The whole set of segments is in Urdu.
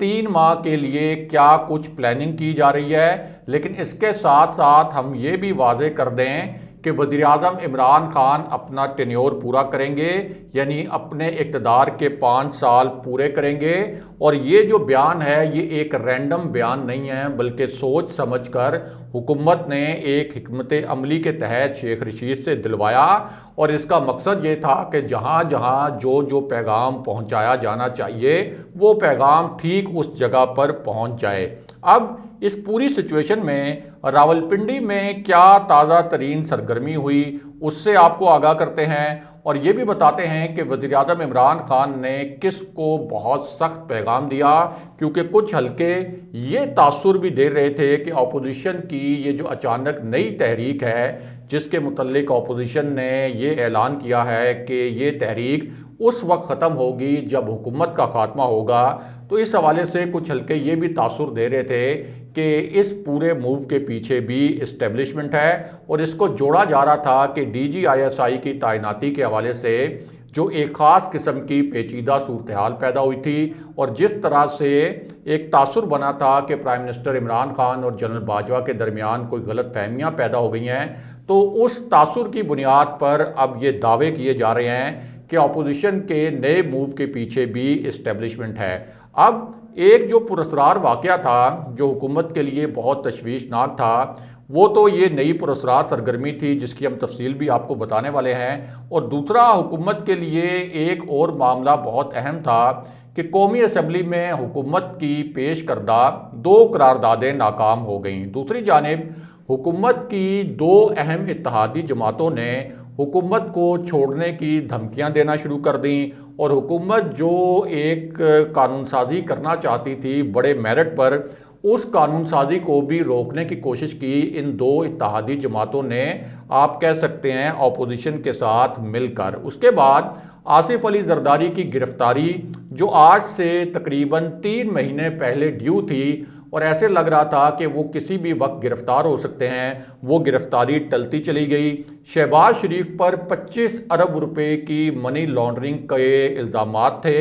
3 ماہ کے لیے کیا کچھ پلاننگ کی جا رہی ہے، لیکن اس کے ساتھ ساتھ ہم یہ بھی واضح کر دیں کہ وزیر اعظم عمران خان اپنا ٹینیور پورا کریں گے، یعنی اپنے اقتدار کے 5 سال پورے کریں گے۔ اور یہ جو بیان ہے یہ ایک رینڈم بیان نہیں ہے، بلکہ سوچ سمجھ کر حکومت نے ایک حکمت عملی کے تحت شیخ رشید سے دلوایا، اور اس کا مقصد یہ تھا کہ جہاں جہاں جو پیغام پہنچایا جانا چاہیے وہ پیغام ٹھیک اس جگہ پر پہنچ جائے۔ اب اس پوری سچویشن میں راولپنڈی میں کیا تازہ ترین سرگرمی ہوئی اس سے آپ کو آگاہ کرتے ہیں، اور یہ بھی بتاتے ہیں کہ وزیر اعظم عمران خان نے کس کو بہت سخت پیغام دیا، کیونکہ کچھ حلقے یہ تاثر بھی دے رہے تھے کہ اپوزیشن کی یہ جو اچانک نئی تحریک ہے جس کے متعلق اپوزیشن نے یہ اعلان کیا ہے کہ یہ تحریک اس وقت ختم ہوگی جب حکومت کا خاتمہ ہوگا، تو اس حوالے سے کچھ حلقے یہ بھی تاثر دے رہے تھے کہ اس پورے موو کے پیچھے بھی اسٹیبلشمنٹ ہے، اور اس کو جوڑا جا رہا تھا کہ DGISI کی تعیناتی کے حوالے سے جو ایک خاص قسم کی پیچیدہ صورتحال پیدا ہوئی تھی، اور جس طرح سے ایک تاثر بنا تھا کہ پرائم منسٹر عمران خان اور جنرل باجوہ کے درمیان کوئی غلط فہمیاں پیدا ہو گئی ہیں، تو اس تاثر کی بنیاد پر اب یہ دعوے کیے جا رہے ہیں کہ اپوزیشن کے نئے موو کے پیچھے بھی اسٹیبلشمنٹ ہے۔ اب ایک جو پراسرار واقعہ تھا جو حکومت کے لیے بہت تشویشناک تھا، وہ تو یہ نئی پراسرار سرگرمی تھی جس کی ہم تفصیل بھی آپ کو بتانے والے ہیں، اور دوسرا حکومت کے لیے ایک اور معاملہ بہت اہم تھا کہ قومی اسمبلی میں حکومت کی پیش کردہ 2 قراردادیں ناکام ہو گئیں۔ دوسری جانب حکومت کی 2 اہم اتحادی جماعتوں نے حکومت کو چھوڑنے کی دھمکیاں دینا شروع کر دیں، اور حکومت جو ایک قانون سازی کرنا چاہتی تھی بڑے میرٹ پر، اس قانون سازی کو بھی روکنے کی کوشش کی ان 2 اتحادی جماعتوں نے، آپ کہہ سکتے ہیں اپوزیشن کے ساتھ مل کر۔ اس کے بعد آصف علی زرداری کی گرفتاری جو آج سے تقریباً 3 مہینے پہلے ڈیو تھی، اور ایسے لگ رہا تھا کہ وہ کسی بھی وقت گرفتار ہو سکتے ہیں، وہ گرفتاری ٹلتی چلی گئی۔ شہباز شریف پر 25 ارب روپے کی منی لانڈرنگ کے الزامات تھے۔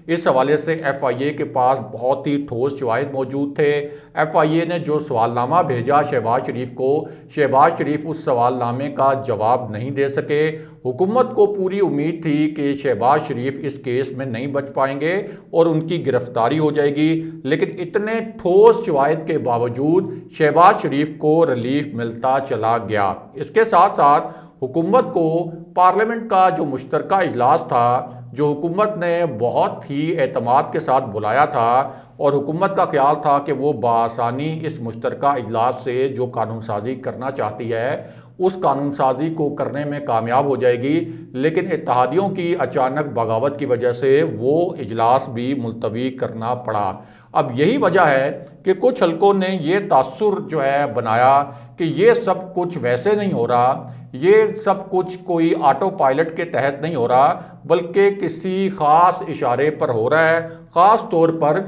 اس حوالے سے FIA کے پاس بہت ہی ٹھوس شواہد موجود تھے۔ FIA نے جو سوال نامہ بھیجا شہباز شریف کو، شہباز شریف اس سوال نامے کا جواب نہیں دے سکے۔ حکومت کو پوری امید تھی کہ شہباز شریف اس کیس میں نہیں بچ پائیں گے اور ان کی گرفتاری ہو جائے گی، لیکن اتنے ٹھوس شواہد کے باوجود شہباز شریف کو ریلیف ملتا چلا گیا۔ اس کے ساتھ ساتھ حکومت کو پارلیمنٹ کا جو مشترکہ اجلاس تھا، جو حکومت نے بہت ہی اعتماد کے ساتھ بلایا تھا، اور حکومت کا خیال تھا کہ وہ بآسانی اس مشترکہ اجلاس سے جو قانون سازی کرنا چاہتی ہے اس قانون سازی کو کرنے میں کامیاب ہو جائے گی، لیکن اتحادیوں کی اچانک بغاوت کی وجہ سے وہ اجلاس بھی ملتوی کرنا پڑا۔ اب یہی وجہ ہے کہ کچھ حلقوں نے یہ تاثر جو ہے بنایا کہ یہ سب کچھ ویسے نہیں ہو رہا، یہ سب کچھ کوئی آٹو پائلٹ کے تحت نہیں ہو رہا، بلکہ کسی خاص اشارے پر ہو رہا ہے۔ خاص طور پر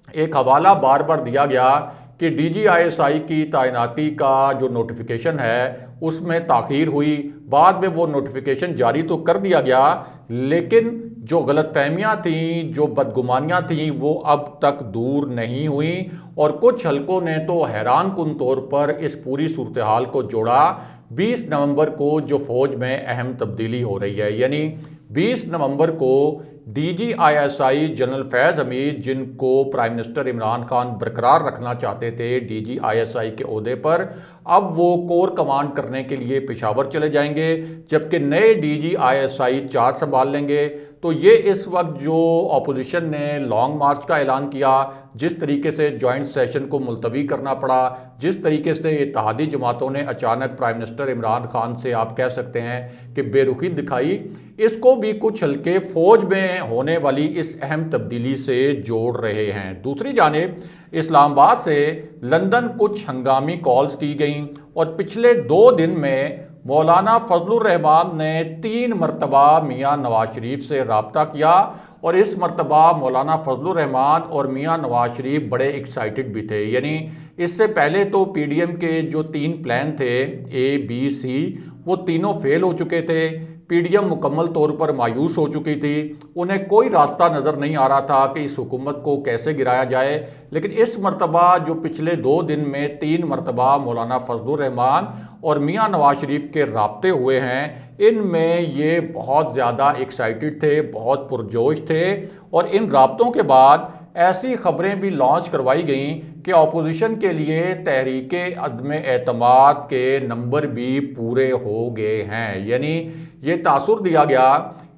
ایک حوالہ بار بار دیا گیا کہ DGISI کی تعیناتی کا جو نوٹیفیکیشن ہے اس میں تاخیر ہوئی، بعد میں وہ نوٹیفیکیشن جاری تو کر دیا گیا، لیکن جو غلط فہمیاں تھیں، جو بدگمانیاں تھیں، وہ اب تک دور نہیں ہوئیں، اور کچھ حلقوں نے تو حیران کن طور پر اس پوری صورتحال کو جوڑا 20 نومبر کو جو فوج میں اہم تبدیلی ہو رہی ہے، یعنی 20 نومبر کو DGISI جنرل فیض حمید، جن کو پرائم منسٹر عمران خان برقرار رکھنا چاہتے تھے DGISI کے عہدے پر، اب وہ کور کمانڈ کرنے کے لیے پشاور چلے جائیں گے، جبکہ نئے DGISI چارج سنبھال لیں گے۔ تو یہ اس وقت جو اپوزیشن نے لانگ مارچ کا اعلان کیا، جس طریقے سے جوائنٹ سیشن کو ملتوی کرنا پڑا، جس طریقے سے اتحادی جماعتوں نے اچانک پرائم منسٹر عمران خان سے آپ کہہ سکتے ہیں کہ بے رخی دکھائی، اس کو بھی کچھ حلقے فوج میں ہونے والی اس اہم تبدیلی سے جوڑ رہے ہیں۔ دوسری جانب اسلام آباد سے لندن کچھ ہنگامی کالز کی گئیں، اور پچھلے 2 دن میں مولانا فضل الرحمان نے 3 مرتبہ میاں نواز شریف سے رابطہ کیا، اور اس مرتبہ مولانا فضل الرحمان اور میاں نواز شریف بڑے ایکسائٹڈ بھی تھے، یعنی اس سے پہلے تو PDM کے جو 3 پلان تھے A B C وہ تینوں فیل ہو چکے تھے۔ پی ڈی ایم مکمل طور پر مایوس ہو چکی تھی، انہیں کوئی راستہ نظر نہیں آ رہا تھا کہ اس حکومت کو کیسے گرایا جائے۔ لیکن اس مرتبہ جو پچھلے 2 دن میں 3 مرتبہ مولانا فضل الرحمان اور میاں نواز شریف کے رابطے ہوئے ہیں، ان میں یہ بہت زیادہ ایکسائٹڈ تھے، بہت پرجوش تھے، اور ان رابطوں کے بعد ایسی خبریں بھی لانچ کروائی گئیں کہ اپوزیشن کے لیے تحریک عدم اعتماد کے نمبر بھی پورے ہو گئے ہیں۔ یعنی یہ تاثر دیا گیا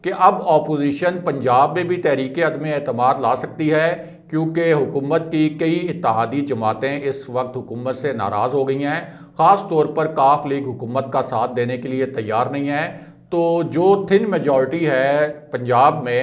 کہ اب اپوزیشن پنجاب میں بھی تحریک عدم اعتماد لا سکتی ہے، کیونکہ حکومت کی کئی اتحادی جماعتیں اس وقت حکومت سے ناراض ہو گئی ہیں، خاص طور پر کاف لیگ حکومت کا ساتھ دینے کے لیے تیار نہیں ہے۔ تو جو تھن میجورٹی ہے پنجاب میں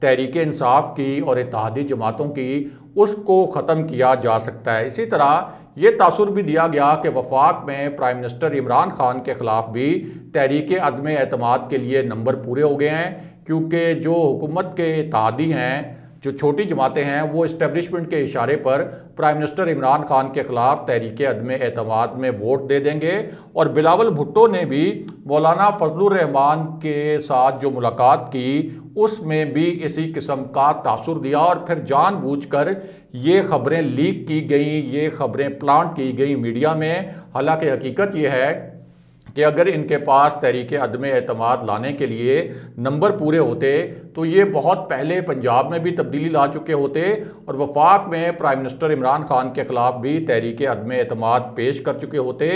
تحریک انصاف کی اور اتحادی جماعتوں کی، اس کو ختم کیا جا سکتا ہے۔ اسی طرح یہ تاثر بھی دیا گیا کہ وفاق میں پرائم منسٹر عمران خان کے خلاف بھی تحریک عدم اعتماد کے لیے نمبر پورے ہو گئے ہیں، کیونکہ جو حکومت کے اتحادی ہیں، جو چھوٹی جماعتیں ہیں، وہ اسٹیبلشمنٹ کے اشارے پر پرائم منسٹر عمران خان کے خلاف تحریک عدم اعتماد میں ووٹ دے دیں گے۔ اور بلاول بھٹو نے بھی مولانا فضل الرحمان کے ساتھ جو ملاقات کی، اس میں بھی اسی قسم کا تاثر دیا، اور پھر جان بوجھ کر یہ خبریں لیک کی گئیں، یہ خبریں پلانٹ کی گئیں میڈیا میں۔ حالانکہ حقیقت یہ ہے کہ اگر ان کے پاس تحریک عدم اعتماد لانے کے لیے نمبر پورے ہوتے تو یہ بہت پہلے پنجاب میں بھی تبدیلی لا چکے ہوتے، اور وفاق میں پرائم منسٹر عمران خان کے خلاف بھی تحریک عدم اعتماد پیش کر چکے ہوتے۔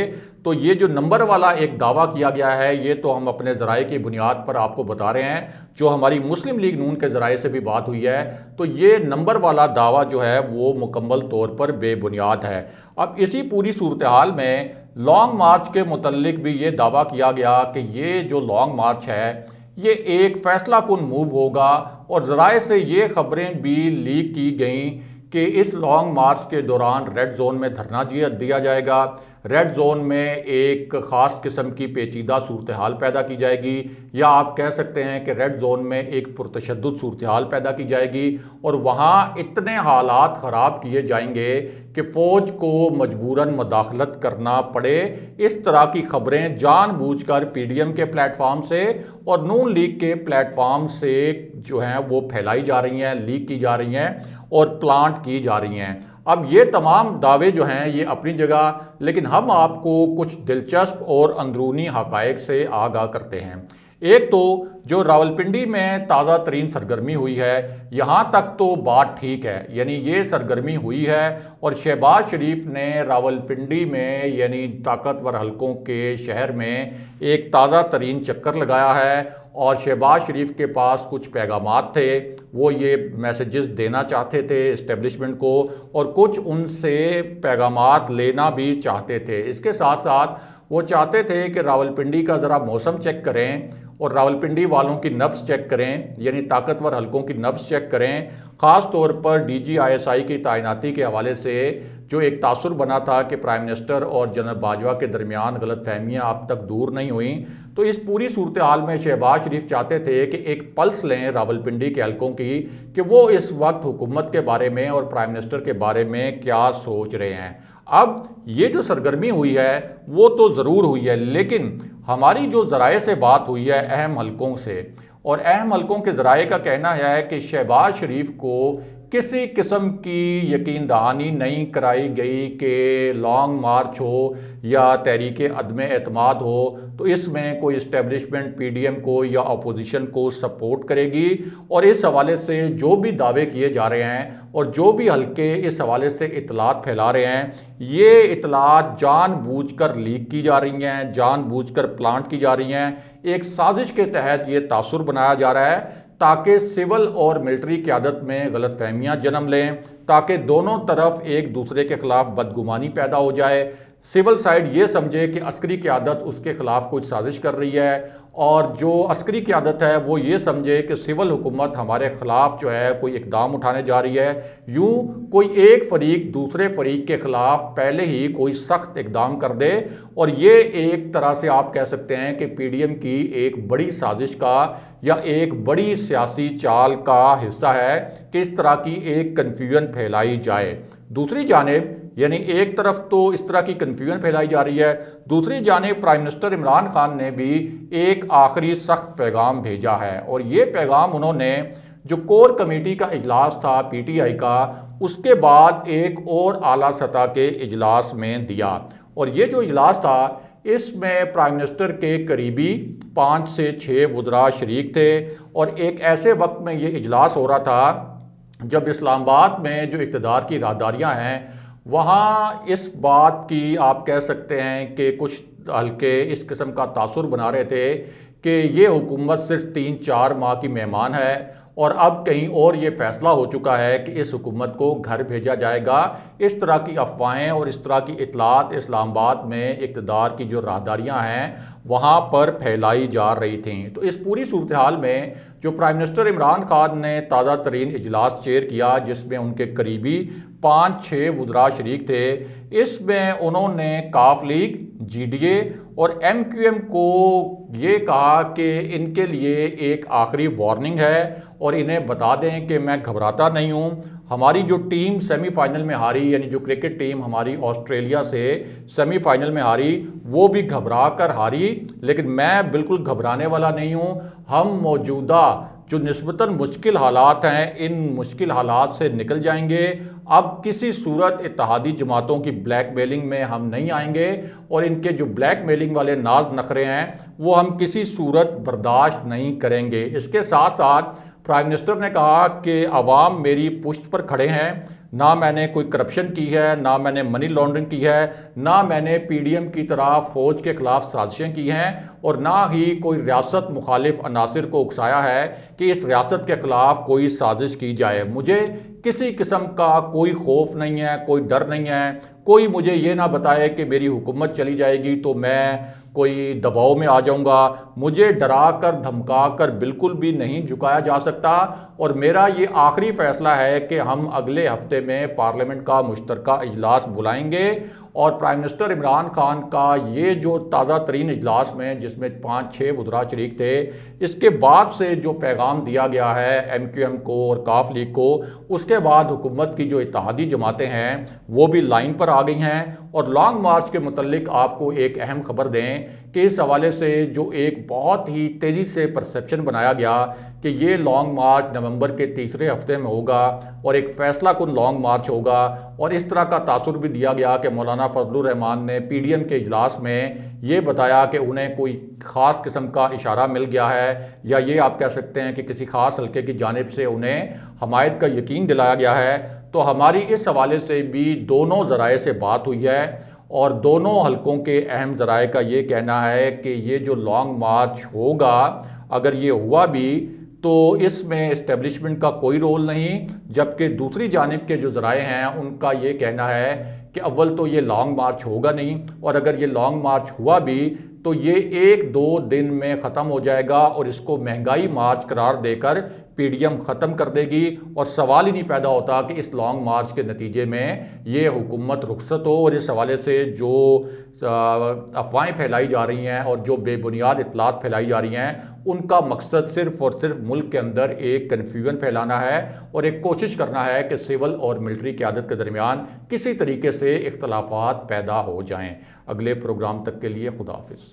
تو یہ جو نمبر والا ایک دعویٰ کیا گیا ہے، یہ تو ہم اپنے ذرائع کی بنیاد پر آپ کو بتا رہے ہیں، جو ہماری مسلم لیگ نون کے ذرائع سے بھی بات ہوئی ہے، تو یہ نمبر والا دعویٰ جو ہے وہ مکمل طور پر بے بنیاد ہے۔ اب اسی پوری صورتحال میں لانگ مارچ کے متعلق بھی یہ دعویٰ کیا گیا کہ یہ جو لانگ مارچ ہے یہ ایک فیصلہ کن موو ہوگا، اور ذرائع سے یہ خبریں بھی لیک کی گئیں کہ اس لانگ مارچ کے دوران ریڈ زون میں دھرنا دیا جائے گا، ریڈ زون میں ایک خاص قسم کی پیچیدہ صورتحال پیدا کی جائے گی، یا آپ کہہ سکتے ہیں کہ ریڈ زون میں ایک پرتشدد صورتحال پیدا کی جائے گی، اور وہاں اتنے حالات خراب کیے جائیں گے کہ فوج کو مجبوراً مداخلت کرنا پڑے۔ اس طرح کی خبریں جان بوجھ کر پی ڈی ایم کے پلیٹ فارم سے اور نون لیگ کے پلیٹ فارم سے جو ہیں وہ پھیلائی جا رہی ہیں، لیک کی جا رہی ہیں اور پلانٹ کی جا رہی ہیں۔ اب یہ تمام دعوے جو ہیں یہ اپنی جگہ، لیکن ہم آپ کو کچھ دلچسپ اور اندرونی حقائق سے آگاہ کرتے ہیں۔ ایک تو جو راولپنڈی میں تازہ ترین سرگرمی ہوئی ہے، یہاں تک تو بات ٹھیک ہے، یعنی یہ سرگرمی ہوئی ہے، اور شہباز شریف نے راولپنڈی میں یعنی طاقتور حلقوں کے شہر میں ایک تازہ ترین چکر لگایا ہے، اور شہباز شریف کے پاس کچھ پیغامات تھے، وہ یہ میسیجز دینا چاہتے تھے اسٹیبلشمنٹ کو، اور کچھ ان سے پیغامات لینا بھی چاہتے تھے۔ اس کے ساتھ ساتھ وہ چاہتے تھے کہ راولپنڈی کا ذرا موسم چیک کریں اور راولپنڈی والوں کی نبض چیک کریں، یعنی طاقتور حلقوں کی نبض چیک کریں، خاص طور پر D G I S I کی تعیناتی کے حوالے سے جو ایک تاثر بنا تھا کہ پرائم منسٹر اور جنرل باجوہ کے درمیان غلط فہمیاں اب تک دور نہیں ہوئیں۔ تو اس پوری صورتحال میں شہباز شریف چاہتے تھے کہ ایک پلس لیں راولپنڈی کے حلقوں کی کہ وہ اس وقت حکومت کے بارے میں اور پرائم منسٹر کے بارے میں کیا سوچ رہے ہیں۔ اب یہ جو سرگرمی ہوئی ہے وہ تو ضرور ہوئی ہے، لیکن ہماری جو ذرائع سے بات ہوئی ہے اہم حلقوں سے، اور اہم حلقوں کے ذرائع کا کہنا ہے کہ شہباز شریف کو کسی قسم کی یقین دہانی نہیں کرائی گئی کہ لانگ مارچ ہو یا تحریک عدم اعتماد ہو تو اس میں کوئی اسٹیبلشمنٹ پی ڈی ایم کو یا اپوزیشن کو سپورٹ کرے گی، اور اس حوالے سے جو بھی دعوے کیے جا رہے ہیں اور جو بھی حلقے اس حوالے سے اطلاعات پھیلا رہے ہیں، یہ اطلاعات جان بوجھ کر لیک کی جا رہی ہیں، جان بوجھ کر پلانٹ کی جا رہی ہیں، ایک سازش کے تحت یہ تاثر بنایا جا رہا ہے تاکہ سول اور ملٹری قیادت میں غلط فہمیاں جنم لیں، تاکہ دونوں طرف ایک دوسرے کے خلاف بدگمانی پیدا ہو جائے۔ سول سائیڈ یہ سمجھے کہ عسکری قیادت اس کے خلاف کچھ سازش کر رہی ہے، اور جو عسکری قیادت ہے وہ یہ سمجھے کہ سول حکومت ہمارے خلاف جو ہے کوئی اقدام اٹھانے جا رہی ہے، یوں کوئی ایک فریق دوسرے فریق کے خلاف پہلے ہی کوئی سخت اقدام کر دے، اور یہ ایک طرح سے آپ کہہ سکتے ہیں کہ پی ڈی ایم کی ایک بڑی سازش کا یا ایک بڑی سیاسی چال کا حصہ ہے کہ اس طرح کی ایک کنفیوژن پھیلائی جائے۔ دوسری جانب یعنی ایک طرف تو اس طرح کی کنفیوژن پھیلائی جا رہی ہے، دوسری جانب پرائم منسٹر عمران خان نے بھی ایک آخری سخت پیغام بھیجا ہے، اور یہ پیغام انہوں نے جو کور کمیٹی کا اجلاس تھا پی ٹی آئی کا، اس کے بعد ایک اور اعلیٰ سطح کے اجلاس میں دیا۔ اور یہ جو اجلاس تھا اس میں پرائم منسٹر کے قریبی 5 سے 6 وزراء شریک تھے، اور ایک ایسے وقت میں یہ اجلاس ہو رہا تھا جب اسلام آباد میں جو اقتدار کی راہداریاں ہیں وہاں اس بات کی آپ کہہ سکتے ہیں کہ کچھ حلقے اس قسم کا تاثر بنا رہے تھے کہ یہ حکومت صرف 3-4 ماہ کی مہمان ہے، اور اب کہیں اور یہ فیصلہ ہو چکا ہے کہ اس حکومت کو گھر بھیجا جائے گا۔ اس طرح کی افواہیں اور اس طرح کی اطلاعات اسلام آباد میں اقتدار کی جو راہداریاں ہیں وہاں پر پھیلائی جا رہی تھیں۔ تو اس پوری صورتحال میں جو پرائم منسٹر عمران خان نے تازہ ترین اجلاس چیئر کیا، جس میں ان کے قریبی 5-6 وزراء شریک تھے، اس میں انہوں نے کاف لیگ، جی ڈی اے اور ایم کیو ایم کو یہ کہا کہ ان کے لیے ایک آخری وارننگ ہے، اور انہیں بتا دیں کہ میں گھبراتا نہیں ہوں۔ ہماری جو ٹیم سیمی فائنل میں ہاری، یعنی جو کرکٹ ٹیم ہماری آسٹریلیا سے سیمی فائنل میں ہاری، وہ بھی گھبرا کر ہاری، لیکن میں بالکل گھبرانے والا نہیں ہوں۔ ہم موجودہ جو نسبتاً مشکل حالات ہیں ان مشکل حالات سے نکل جائیں گے۔ اب کسی صورت اتحادی جماعتوں کی بلیک میلنگ میں ہم نہیں آئیں گے، اور ان کے جو بلیک میلنگ والے ناز نخرے ہیں وہ ہم کسی صورت برداشت نہیں کریں گے۔ اس کے ساتھ ساتھ پرائم منسٹر نے کہا کہ عوام میری پشت پر کھڑے ہیں، نہ میں نے کوئی کرپشن کی ہے، نہ میں نے منی لانڈرنگ کی ہے، نہ میں نے پی ڈی ایم کی طرح فوج کے خلاف سازشیں کی ہیں، اور نہ ہی کوئی ریاست مخالف عناصر کو اکسایا ہے کہ اس ریاست کے خلاف کوئی سازش کی جائے۔ مجھے کسی قسم کا کوئی خوف نہیں ہے، کوئی ڈر نہیں ہے۔ کوئی مجھے یہ نہ بتائے کہ میری حکومت چلی جائے گی تو میں کوئی دباؤ میں آ جاؤں گا۔ مجھے ڈرا کر دھمکا کر بالکل بھی نہیں جھکایا جا سکتا، اور میرا یہ آخری فیصلہ ہے کہ ہم اگلے ہفتے میں پارلیمنٹ کا مشترکہ اجلاس بلائیں گے، اور پرائم منسٹر عمران خان کا یہ جو تازہ ترین اجلاس میں جس میں 5-6 وزراء شریک تھے، اس کے بعد سے جو پیغام دیا گیا ہے ایم کیو ایم کو اور کاف لیگ کو، اس کے بعد حکومت کی جو اتحادی جماعتیں ہیں وہ بھی لائن پر آ گئی ہیں۔ اور لانگ مارچ کے متعلق آپ کو ایک اہم خبر دیں کہ اس حوالے سے جو ایک بہت ہی تیزی سے پرسیپشن بنایا گیا کہ یہ لانگ مارچ نومبر کے تیسرے ہفتے میں ہوگا اور ایک فیصلہ کن لانگ مارچ ہوگا، اور اس طرح کا تاثر بھی دیا گیا کہ مولانا فضل الرحمان نے پی ڈی ایم کے اجلاس میں یہ بتایا کہ انہیں کوئی خاص قسم کا اشارہ مل گیا ہے، یا یہ آپ کہہ سکتے ہیں کہ کسی خاص حلقے کی جانب سے انہیں حمایت کا یقین دلایا گیا ہے۔ تو ہماری اس حوالے سے بھی دونوں ذرائع سے بات ہوئی ہے، اور دونوں حلقوں کے اہم ذرائع کا یہ کہنا ہے کہ یہ جو لانگ مارچ ہوگا، اگر یہ ہوا بھی تو اس میں اسٹیبلشمنٹ کا کوئی رول نہیں، جبکہ دوسری جانب کے جو ذرائع ہیں ان کا یہ کہنا ہے کہ اول تو یہ لانگ مارچ ہوگا نہیں، اور اگر یہ لانگ مارچ ہوا بھی تو یہ 1-2 دن میں ختم ہو جائے گا، اور اس کو مہنگائی مارچ قرار دے کر پی ڈی ایم ختم کر دے گی، اور سوال ہی نہیں پیدا ہوتا کہ اس لانگ مارچ کے نتیجے میں یہ حکومت رخصت ہو۔ اور اس حوالے سے جو افواہیں پھیلائی جا رہی ہیں اور جو بے بنیاد اطلاعات پھیلائی جا رہی ہیں، ان کا مقصد صرف اور صرف ملک کے اندر ایک کنفیوژن پھیلانا ہے، اور ایک کوشش کرنا ہے کہ سول اور ملٹری قیادت کے درمیان کسی طریقے سے اختلافات پیدا ہو جائیں۔ اگلے پروگرام تک کے لیے خدا حافظ۔